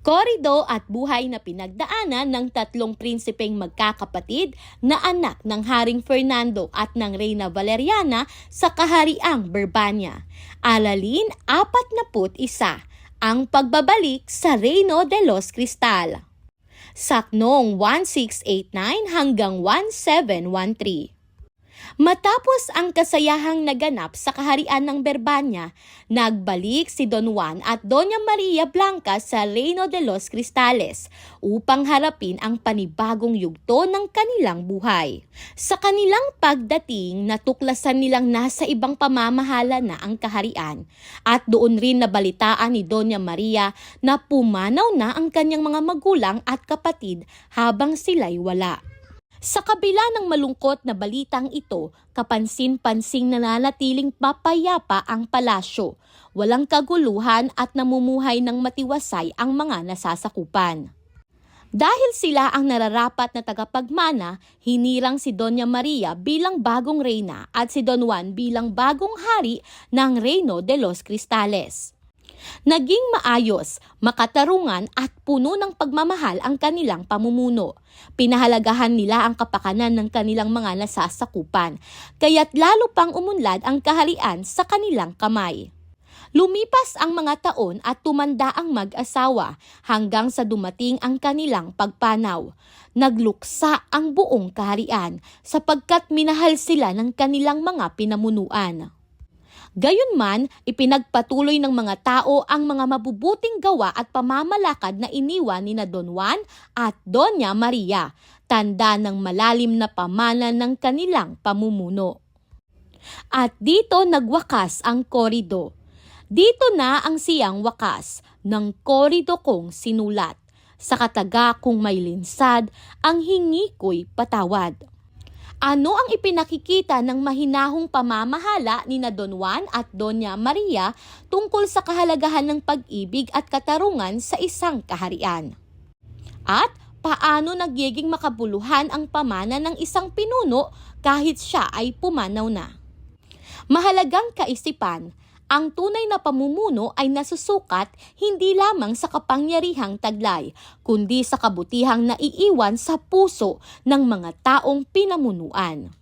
Korido at buhay na pinagdaanan ng tatlong prinsipeng magkakapatid na anak ng Haring Fernando at ng Reyna Valeriana sa Kahariang Berbania. Alalin 41, ang pagbabalik sa Reino de los Cristal. Saknong 1689 hanggang 1713. Matapos ang kasayahang naganap sa kaharian ng Berbania, nagbalik si Don Juan at Doña Maria Blanca sa Reino de los Cristales upang harapin ang panibagong yugto ng kanilang buhay. Sa kanilang pagdating, natuklasan nilang nasa ibang pamamahala na ang kaharian at doon rin nabalitaan ni Doña Maria na pumanaw na ang kanyang mga magulang at kapatid habang sila'y wala. Sa kabila ng malungkot na balitang ito, kapansin-pansing nananatiling mapayapa ang palasyo. Walang kaguluhan at namumuhay ng matiwasay ang mga nasasakupan. Dahil sila ang nararapat na tagapagmana, hinirang si Doña Maria bilang bagong reyna at si Don Juan bilang bagong hari ng Reino de los Cristales. Naging maayos, makatarungan at puno ng pagmamahal ang kanilang pamumuno. Pinahalagahan nila ang kapakanan ng kanilang mga nasasakupan, kaya't lalo pang umunlad ang kaharian sa kanilang kamay. Lumipas ang mga taon at tumanda ang mag-asawa hanggang sa dumating ang kanilang pagpanaw. Nagluksa ang buong kaharian sapagkat minahal sila ng kanilang mga pinamunuan. Gayunman, ipinagpatuloy ng mga tao ang mga mabubuting gawa at pamamalakad na iniwan ni Don Juan at Doña Maria, tanda ng malalim na pamana ng kanilang pamumuno. At dito nagwakas ang korido. Dito na ang siyang wakas ng korido kong sinulat. Sa kataga kong may linsad, ang hingi ko'y patawad. Ano ang ipinakikita ng mahinahong pamamahala ni Don Juan at Doña Maria tungkol sa kahalagahan ng pag-ibig at katarungan sa isang kaharian? At paano nagiging makabuluhan ang pamana ng isang pinuno kahit siya ay pumanaw na? Mahalagang kaisipan, ang tunay na pamumuno ay nasusukat hindi lamang sa kapangyarihang taglay, kundi sa kabutihang naiiwan sa puso ng mga taong pinamunuan.